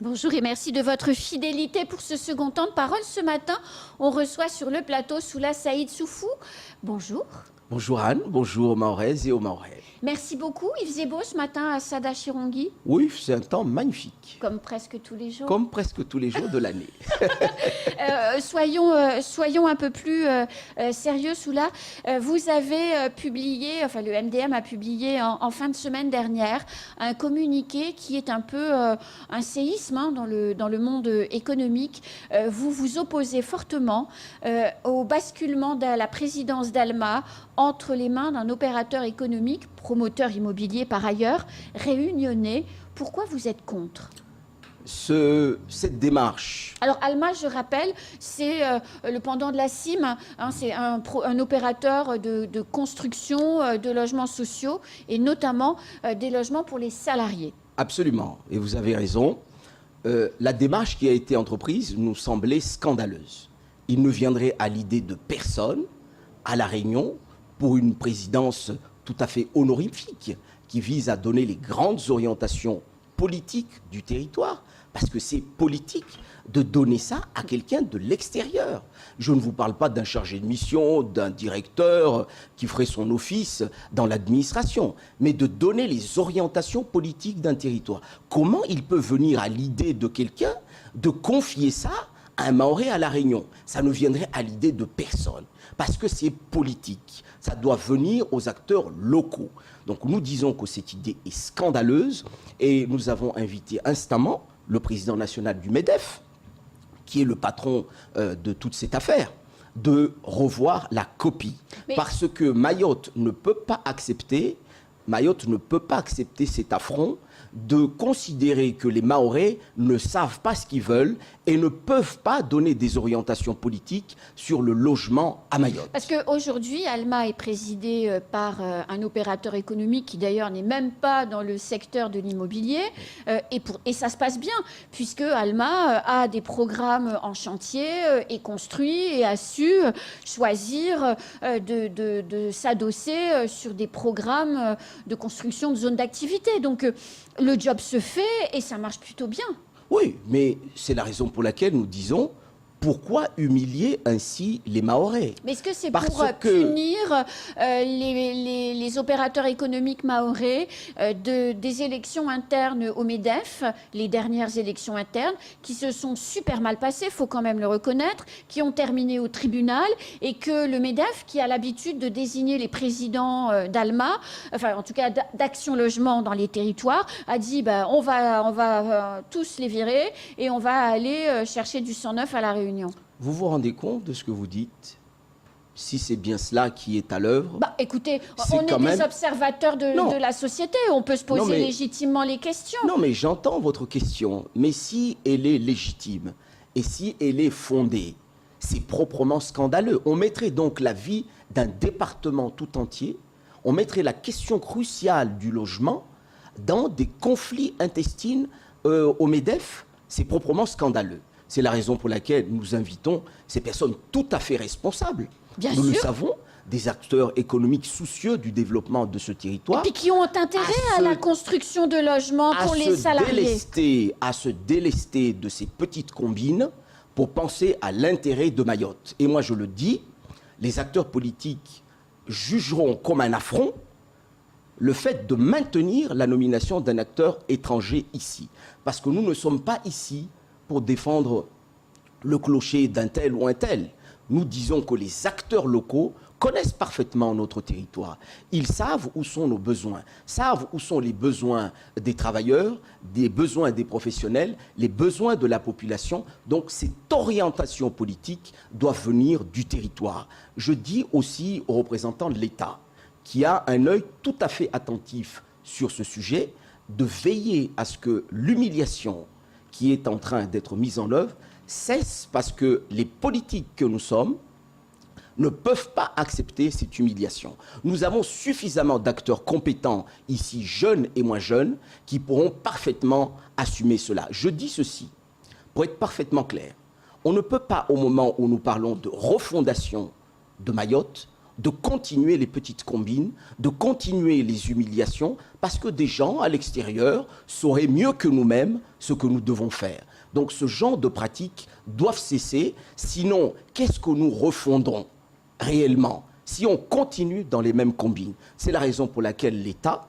Bonjour et merci de votre fidélité pour ce second temps de parole. Ce matin, on reçoit sur le plateau Soula Saïd Soufou. Bonjour. Bonjour Anne, bonjour Maorez et aux Maorais. Merci beaucoup. Il faisait beau ce matin à Sada Chirongui. Oui, c'est un temps magnifique. Comme presque tous les jours. Comme presque tous les jours de l'année. Soyons un peu plus sérieux, Soula. Vous avez publié, enfin le MDM a publié en fin de semaine dernière un communiqué qui est un peu un séisme dans le monde économique. Vous vous opposez fortement au basculement de la présidence d'Alma entre les mains d'un opérateur économique, promoteur immobilier par ailleurs, réunionnais. Pourquoi vous êtes contre ? Cette démarche. Alors Alma, je rappelle, c'est le pendant de la CIM, hein, c'est un opérateur de construction de logements sociaux et notamment des logements pour les salariés. Absolument, et vous avez raison. La démarche qui a été entreprise nous semblait scandaleuse. Il ne viendrait à l'idée de personne à La Réunion pour une présidence tout à fait honorifique qui vise à donner les grandes orientations politiques du territoire, parce que c'est politique de donner ça à quelqu'un de l'extérieur. Je ne vous parle pas d'un chargé de mission, d'un directeur qui ferait son office dans l'administration, mais de donner les orientations politiques d'un territoire. Comment il peut venir à l'idée de quelqu'un de confier ça à un Mahorais à La Réunion? Ça ne viendrait à l'idée de personne, parce que c'est politique. Ça doit venir aux acteurs locaux. Donc nous disons que cette idée est scandaleuse et nous avons invité instamment le président national du MEDEF, qui est le patron de toute cette affaire, de revoir la copie. Parce que Mayotte ne peut pas accepter cet affront de considérer que les Mahorais ne savent pas ce qu'ils veulent et ne peuvent pas donner des orientations politiques sur le logement à Mayotte. Parce qu'aujourd'hui, Alma est présidée par un opérateur économique qui d'ailleurs n'est même pas dans le secteur de l'immobilier et ça se passe bien puisque Alma a des programmes en chantier et construit et a su choisir de s'adosser sur des programmes de construction de zones d'activité. Donc le job se fait et ça marche plutôt bien. Oui, mais c'est la raison pour laquelle nous disons pourquoi humilier ainsi les Mahorais? Mais est-ce que c'est pour punir les opérateurs économiques mahorais des élections internes au MEDEF, les dernières élections internes, qui se sont super mal passées, il faut quand même le reconnaître, qui ont terminé au tribunal, et que le MEDEF, qui a l'habitude de désigner les présidents d'Alma, enfin en tout cas d'Action Logement dans les territoires, a dit on va tous les virer et on va aller chercher du 109 à La Réunion. Vous vous rendez compte de ce que vous dites? Si c'est bien cela qui est à l'œuvre... écoutez, on est des observateurs de la société, on peut se poser légitimement les questions. Non, mais j'entends votre question, mais si elle est légitime et si elle est fondée, c'est proprement scandaleux. On mettrait donc la vie d'un département tout entier, on mettrait la question cruciale du logement dans des conflits intestins au MEDEF, c'est proprement scandaleux. C'est la raison pour laquelle nous invitons ces personnes tout à fait responsables. Nous le savons, des acteurs économiques soucieux du développement de ce territoire. Et puis qui ont intérêt à la construction de logements pour les salariés. À se délester de ces petites combines pour penser à l'intérêt de Mayotte. Et moi je le dis, les acteurs politiques jugeront comme un affront le fait de maintenir la nomination d'un acteur étranger ici. Parce que nous ne sommes pas ici pour défendre le clocher d'un tel ou un tel. Nous disons que les acteurs locaux connaissent parfaitement notre territoire. Ils savent où sont nos besoins, savent où sont les besoins des travailleurs, des besoins des professionnels, les besoins de la population. Donc cette orientation politique doit venir du territoire. Je dis aussi aux représentants de l'État, qui a un œil tout à fait attentif sur ce sujet, de veiller à ce que l'humiliation qui est en train d'être mise en œuvre cesse, parce que les politiques que nous sommes ne peuvent pas accepter cette humiliation. Nous avons suffisamment d'acteurs compétents ici, jeunes et moins jeunes, qui pourront parfaitement assumer cela. Je dis ceci, pour être parfaitement clair, on ne peut pas, au moment où nous parlons de refondation de Mayotte, de continuer les petites combines, de continuer les humiliations, parce que des gens à l'extérieur sauraient mieux que nous-mêmes ce que nous devons faire. Donc ce genre de pratiques doivent cesser, sinon qu'est-ce que nous refondons réellement si on continue dans les mêmes combines? C'est la raison pour laquelle l'État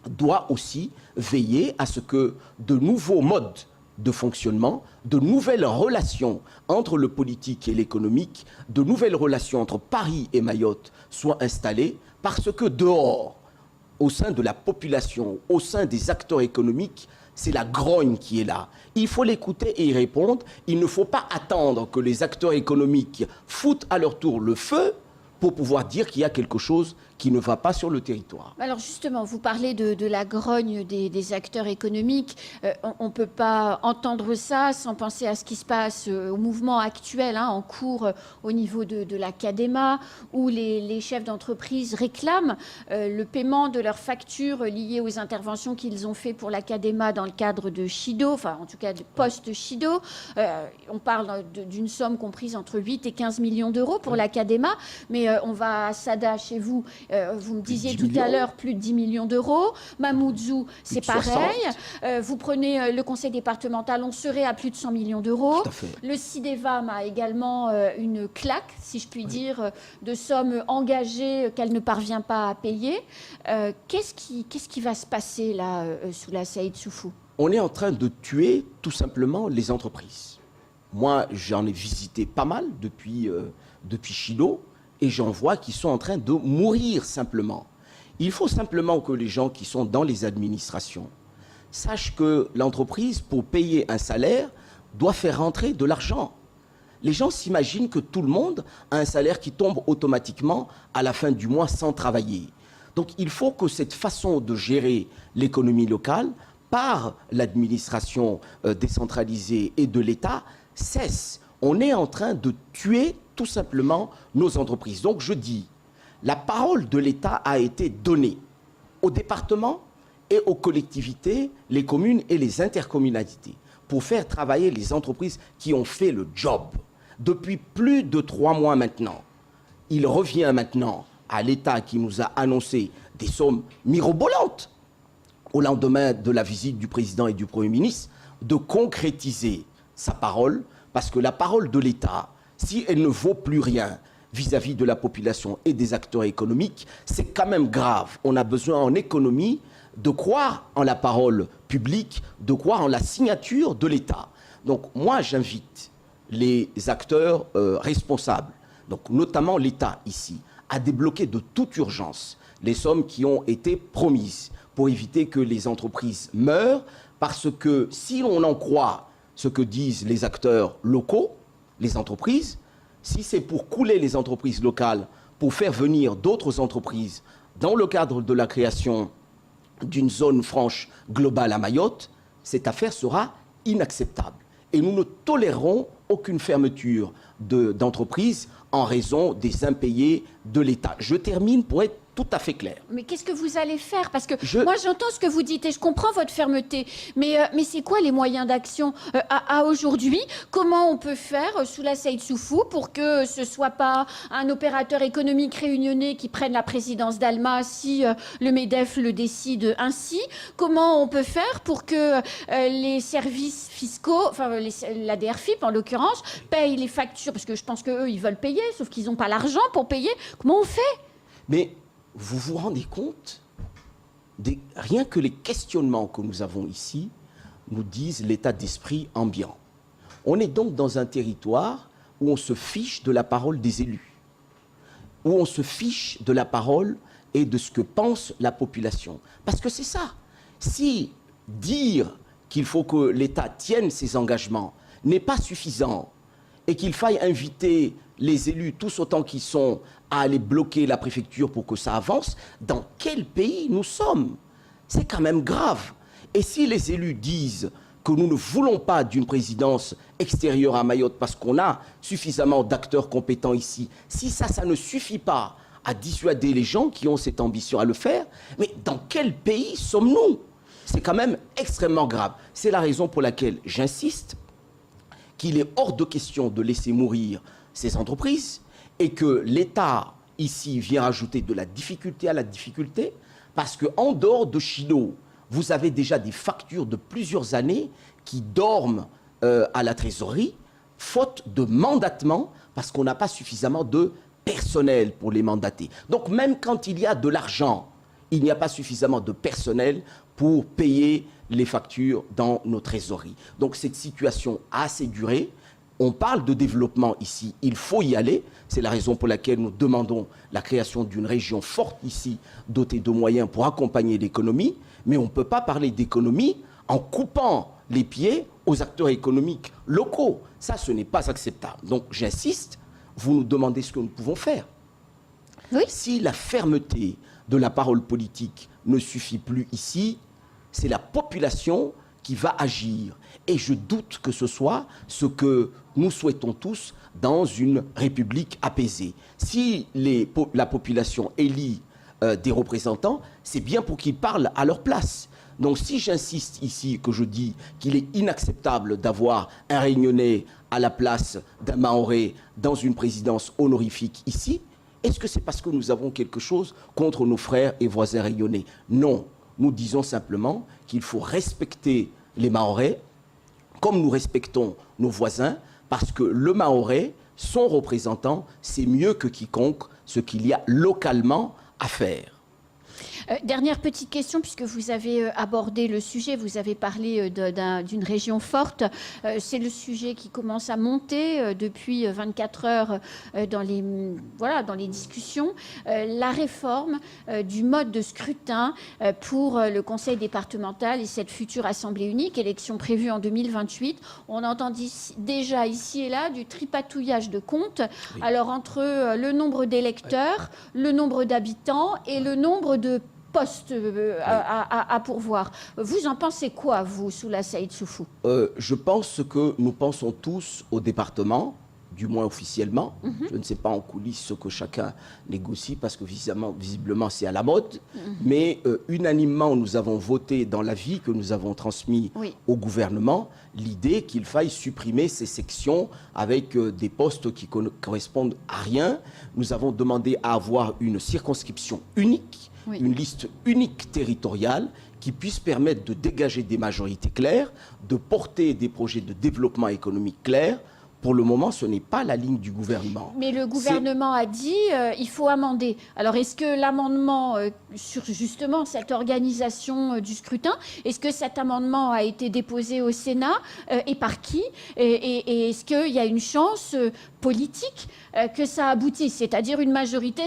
doit aussi veiller à ce que de nouveaux modes de fonctionnement, de nouvelles relations entre le politique et l'économique, de nouvelles relations entre Paris et Mayotte soient installées, parce que dehors, au sein de la population, au sein des acteurs économiques, c'est la grogne qui est là. Il faut l'écouter et y répondre. Il ne faut pas attendre que les acteurs économiques foutent à leur tour le feu pour pouvoir dire qu'il y a quelque chose qui ne va pas sur le territoire. Alors justement, vous parlez de la grogne des acteurs économiques. On ne peut pas entendre ça sans penser à ce qui se passe au mouvement actuel en cours au niveau de la CADEMA, où les chefs d'entreprise réclament le paiement de leurs factures liées aux interventions qu'ils ont fait pour la CADEMA dans le cadre de Chido, enfin en tout cas de post-Chido. On parle d'une somme comprise entre 8 et 15 millions d'euros pour la CADEMA, mais on va à Sada chez vous. Vous me disiez tout à l'heure plus de 10 millions d'euros. Mamoudzou, c'est pareil. Vous prenez le conseil départemental, on serait à plus de 100 millions d'euros. Le CIDEVAM a également une claque, si je puis dire, de sommes engagées qu'elle ne parvient pas à payer. Qu'est-ce qui va se passer là, sous la Saïd Soufou? On est en train de tuer tout simplement les entreprises. Moi, j'en ai visité pas mal depuis Chido. Et j'en vois qui sont en train de mourir simplement. Il faut simplement que les gens qui sont dans les administrations sachent que l'entreprise, pour payer un salaire, doit faire rentrer de l'argent. Les gens s'imaginent que tout le monde a un salaire qui tombe automatiquement à la fin du mois sans travailler. Donc il faut que cette façon de gérer l'économie locale par l'administration décentralisée et de l'État cesse. On est en train de tuer tout simplement nos entreprises. Donc je dis, la parole de l'État a été donnée aux départements et aux collectivités, les communes et les intercommunalités pour faire travailler les entreprises qui ont fait le job. Depuis plus de 3 mois maintenant, il revient maintenant à l'État qui nous a annoncé des sommes mirobolantes au lendemain de la visite du président et du Premier ministre de concrétiser sa parole, parce que la parole de l'État, si elle ne vaut plus rien vis-à-vis de la population et des acteurs économiques, c'est quand même grave. On a besoin en économie de croire en la parole publique, de croire en la signature de l'État. Donc moi, j'invite les acteurs responsables, donc notamment l'État ici, à débloquer de toute urgence les sommes qui ont été promises pour éviter que les entreprises meurent, parce que si on en croit ce que disent les acteurs locaux, les entreprises, si c'est pour couler les entreprises locales, pour faire venir d'autres entreprises dans le cadre de la création d'une zone franche globale à Mayotte, cette affaire sera inacceptable. Et nous ne tolérerons aucune fermeture d'entreprise en raison des impayés de l'État. Je termine pour être tout à fait clair. Mais qu'est-ce que vous allez faire? Parce que moi, j'entends ce que vous dites et je comprends votre fermeté. Mais c'est quoi les moyens d'action à aujourd'hui? Comment on peut faire sous la Saïd Soufou pour que ce ne soit pas un opérateur économique réunionnais qui prenne la présidence d'Alma si le MEDEF le décide ainsi? Comment on peut faire pour que les services fiscaux, enfin la DRFIP en l'occurrence, payent les factures? Parce que je pense qu'eux, ils veulent payer, sauf qu'ils n'ont pas l'argent pour payer. Comment on fait? Mais vous vous rendez compte, rien que les questionnements que nous avons ici nous disent l'état d'esprit ambiant. On est donc dans un territoire où on se fiche de la parole des élus, où on se fiche de la parole et de ce que pense la population. Parce que c'est ça. Si dire qu'il faut que l'État tienne ses engagements n'est pas suffisant et qu'il faille inviter les élus, tous autant qu'ils sont, à aller bloquer la préfecture pour que ça avance, dans quel pays nous sommes? C'est quand même grave. Et si les élus disent que nous ne voulons pas d'une présidence extérieure à Mayotte parce qu'on a suffisamment d'acteurs compétents ici, si ça ne suffit pas à dissuader les gens qui ont cette ambition à le faire, mais dans quel pays sommes-nous? C'est quand même extrêmement grave. C'est la raison pour laquelle j'insiste qu'il est hors de question de laisser mourir ces entreprises et que l'État ici vient rajouter de la difficulté à la difficulté, parce qu'en dehors de Chido, vous avez déjà des factures de plusieurs années qui dorment à la trésorerie, faute de mandatement, parce qu'on n'a pas suffisamment de personnel pour les mandater. Donc même quand il y a de l'argent, il n'y a pas suffisamment de personnel pour payer les factures dans nos trésoreries. Donc cette situation a assez duré. On parle de développement ici, il faut y aller. C'est la raison pour laquelle nous demandons la création d'une région forte ici, dotée de moyens pour accompagner l'économie. Mais on ne peut pas parler d'économie en coupant les pieds aux acteurs économiques locaux. Ça, ce n'est pas acceptable. Donc j'insiste, vous nous demandez ce que nous pouvons faire. Oui. Si la fermeté de la parole politique ne suffit plus ici, c'est la population qui va agir. Et je doute que ce soit ce que nous souhaitons tous dans une république apaisée. Si la population élit des représentants, c'est bien pour qu'ils parlent à leur place. Donc si j'insiste ici, que je dis qu'il est inacceptable d'avoir un Réunionnais à la place d'un Mahorais dans une présidence honorifique ici, est-ce que c'est parce que nous avons quelque chose contre nos frères et voisins réunionnais? Non, nous disons simplement qu'il faut respecter les Mahorais comme nous respectons nos voisins, parce que le Mahorais, son représentant, c'est mieux que quiconque ce qu'il y a localement à faire. Dernière petite question, puisque vous avez abordé le sujet, vous avez parlé d'une région forte. C'est le sujet qui commence à monter depuis 24 heures dans les discussions. La réforme du mode de scrutin pour le conseil départemental et cette future assemblée unique, élection prévue en 2028. On entend déjà ici et là du tripatouillage de comptes. Oui. Alors entre le nombre d'électeurs, le nombre d'habitants et le nombre de postes à pourvoir. Vous en pensez quoi, vous, Soula Saïd Soufou? Je pense que nous pensons tous au département, du moins officiellement. Je ne sais pas en coulisses ce que chacun négocie, parce que visiblement c'est à la mode. Mais unanimement, nous avons voté dans l'avis que nous avons transmis au gouvernement l'idée qu'il faille supprimer ces sections avec des postes qui ne correspondent à rien. Nous avons demandé à avoir une circonscription unique, une liste unique territoriale qui puisse permettre de dégager des majorités claires, de porter des projets de développement économique clairs. Pour le moment, ce n'est pas la ligne du gouvernement. Mais le gouvernement a dit il faut amender. Alors, est-ce que l'amendement sur justement cette organisation du scrutin, est-ce que cet amendement a été déposé au Sénat et par qui? Et est-ce qu'il y a une chance politique que ça aboutisse? C'est-à-dire une majorité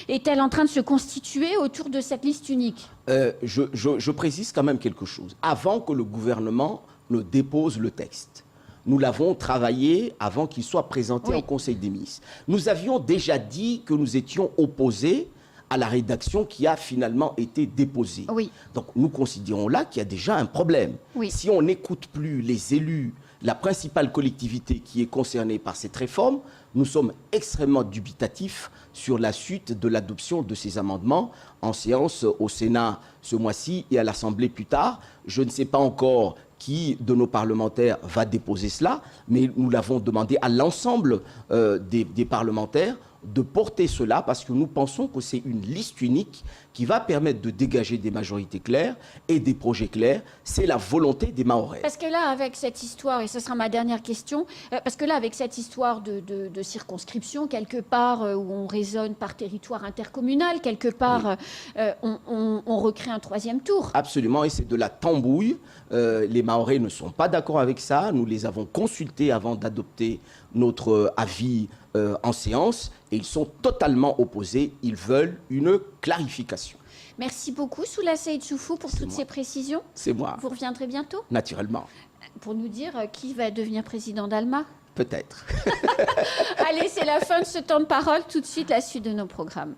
est-elle en train de se constituer autour de cette liste unique? Je précise quand même quelque chose. Avant que le gouvernement ne dépose le texte, nous l'avons travaillé avant qu'il soit présenté au Conseil des ministres. Nous avions déjà dit que nous étions opposés à la rédaction qui a finalement été déposée. Donc nous considérons là qu'il y a déjà un problème. Si on n'écoute plus les élus, la principale collectivité qui est concernée par cette réforme, nous sommes extrêmement dubitatifs sur la suite de l'adoption de ces amendements en séance au Sénat ce mois-ci et à l'Assemblée plus tard. Je ne sais pas encore qui de nos parlementaires va déposer cela, mais nous l'avons demandé à l'ensemble des parlementaires de porter cela, parce que nous pensons que c'est une liste unique qui va permettre de dégager des majorités claires et des projets clairs. C'est la volonté des Mahorais. Parce que là, avec cette histoire, et ce sera ma dernière question, parce que là, avec cette histoire de circonscription, quelque part où on raisonne par territoire intercommunal, quelque part on recrée un troisième tour. Absolument, et c'est de la tambouille. Les Mahorais ne sont pas d'accord avec ça. Nous les avons consultés avant d'adopter notre avis en séance, et ils sont totalement opposés. Ils veulent une clarification. Merci beaucoup, Soula Saïd Soufou, pour toutes ces précisions. C'est moi. Vous reviendrez bientôt? Naturellement. Pour nous dire qui va devenir président d'Alma? Peut-être. Allez, c'est la fin de ce temps de parole. Tout de suite, la suite de nos programmes.